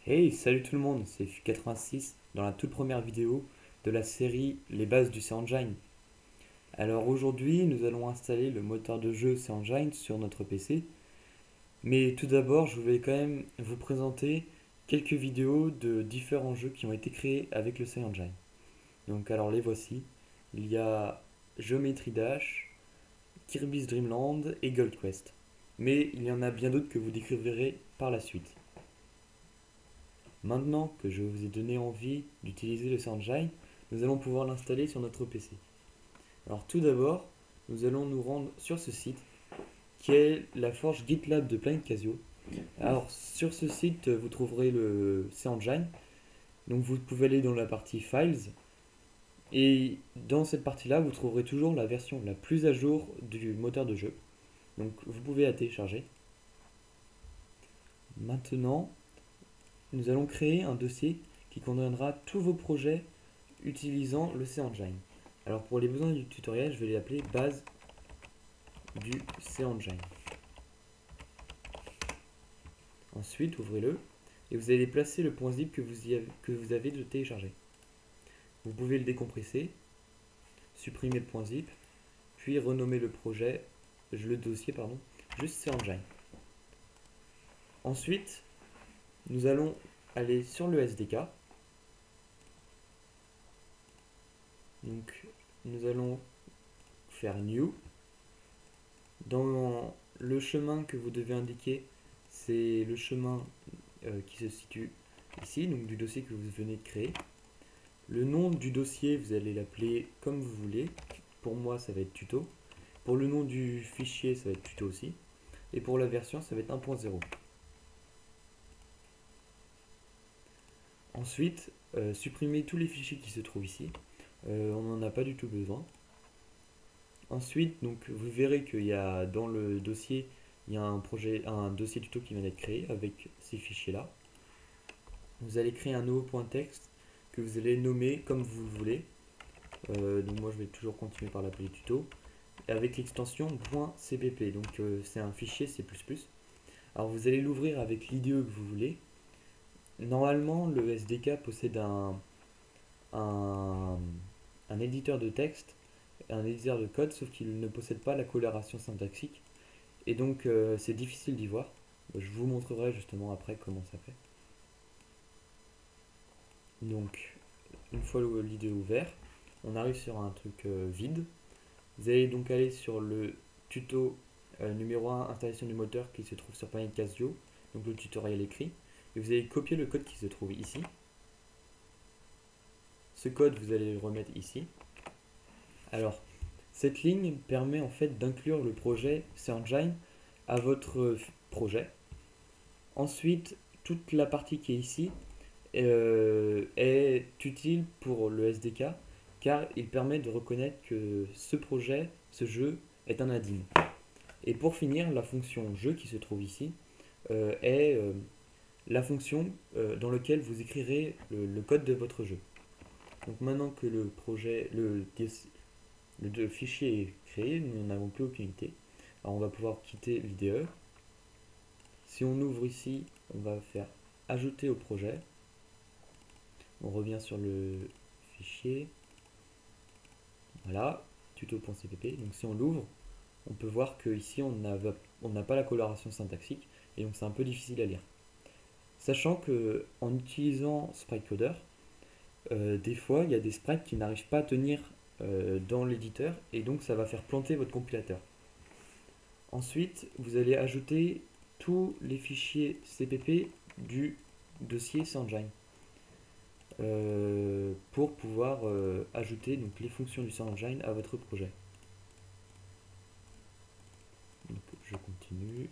Hey, salut tout le monde, c'est Fu86 dans la toute première vidéo de la série Les bases du CEngine. Alors aujourd'hui, nous allons installer le moteur de jeu CEngine sur notre PC. Mais tout d'abord, je voulais quand même vous présenter quelques vidéos de différents jeux qui ont été créés avec le CEngine. Donc alors les voici. Il y a Geometry Dash, Kirby's Dream Land et Gold Quest. Mais il y en a bien d'autres que vous découvrirez par la suite. Maintenant que je vous ai donné envie d'utiliser le CEngine, nous allons pouvoir l'installer sur notre PC. Alors tout d'abord, nous allons nous rendre sur ce site qui est la forge GitLab de Planet Casio. Alors sur ce site, vous trouverez le CEngine. Donc vous pouvez aller dans la partie Files et dans cette partie-là, vous trouverez toujours la version la plus à jour du moteur de jeu. Donc vous pouvez la télécharger. Maintenant, nous allons créer un dossier qui contiendra tous vos projets utilisant le CEngine. Alors pour les besoins du tutoriel, je vais l'appeler base du CEngine. Ensuite, ouvrez-le et vous allez placer le point zip que vous avez de télécharger. Vous pouvez le décompresser, supprimer le point zip, puis renommer le dossier, juste CEngine. Ensuite, nous allons aller sur le SDK. Donc, nous allons faire New. Dans le chemin que vous devez indiquer, c'est le chemin qui se situe ici, donc du dossier que vous venez de créer. Le nom du dossier, vous allez l'appeler comme vous voulez. Pour moi, ça va être tuto. Pour le nom du fichier, ça va être tuto aussi. Et pour la version, ça va être 1.0. Ensuite, supprimez tous les fichiers qui se trouvent ici. On n'en a pas du tout besoin. Ensuite, donc, vous verrez qu'il y a dans le dossier, il y a un dossier tuto qui vient d'être créé avec ces fichiers-là. Vous allez créer un nouveau point texte que vous allez nommer comme vous le voulez. Donc moi, je vais toujours continuer par l'appeler tuto avec l'extension .cpp. Donc c'est un fichier C++. Alors vous allez l'ouvrir avec l'IDE que vous voulez. Normalement, le SDK possède un éditeur de texte, un éditeur de code, sauf qu'il ne possède pas la coloration syntaxique. Et donc, c'est difficile d'y voir. Je vous montrerai justement après comment ça fait. Donc, une fois l'IDE ouvert, on arrive sur un truc vide. Vous allez donc aller sur le tuto numéro 1, installation du moteur qui se trouve sur Planet Casio, donc le tutoriel écrit. Et vous allez copier le code qui se trouve ici. Ce code, vous allez le remettre ici. Alors, cette ligne permet en fait d'inclure le projet CEngine à votre projet. Ensuite, toute la partie qui est ici est utile pour le SDK car il permet de reconnaître que ce projet, ce jeu, est un add-in. Et pour finir, la fonction jeu qui se trouve ici est la fonction dans laquelle vous écrirez le code de votre jeu. Donc maintenant que le fichier est créé, nous n'avons plus aucune unité. Alors on va pouvoir quitter l'IDE. Si on ouvre ici, on va faire ajouter au projet. On revient sur le fichier. Voilà, tuto.cpp. Donc si on l'ouvre, on peut voir qu'ici on n'a pas la coloration syntaxique et donc c'est un peu difficile à lire. Sachant que en utilisant SpriteCoder, des fois il y a des sprites qui n'arrivent pas à tenir dans l'éditeur et donc ça va faire planter votre compilateur. Ensuite, vous allez ajouter tous les fichiers CPP du dossier CEngine pour pouvoir ajouter donc, les fonctions du CEngine à votre projet. Donc, je continue.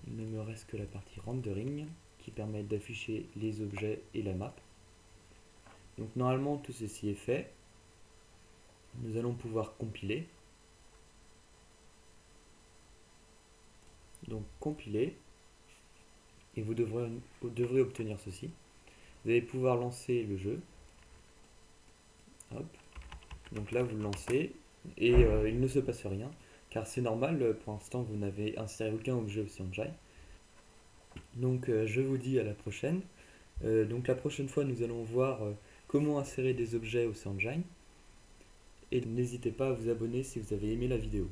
Il ne me reste que la partie rendering qui permet d'afficher les objets et la map. Donc normalement tout ceci est fait. Nous allons pouvoir compiler. Donc compiler. Et vous devrez obtenir ceci. Vous allez pouvoir lancer le jeu. Hop. Donc là vous le lancez. et il ne se passe rien, car c'est normal, pour l'instant vous n'avez inséré aucun objet au CyanogenMod. Donc je vous dis à la prochaine. Donc la prochaine fois nous allons voir comment insérer des objets au CyanogenMod, et n'hésitez pas à vous abonner si vous avez aimé la vidéo.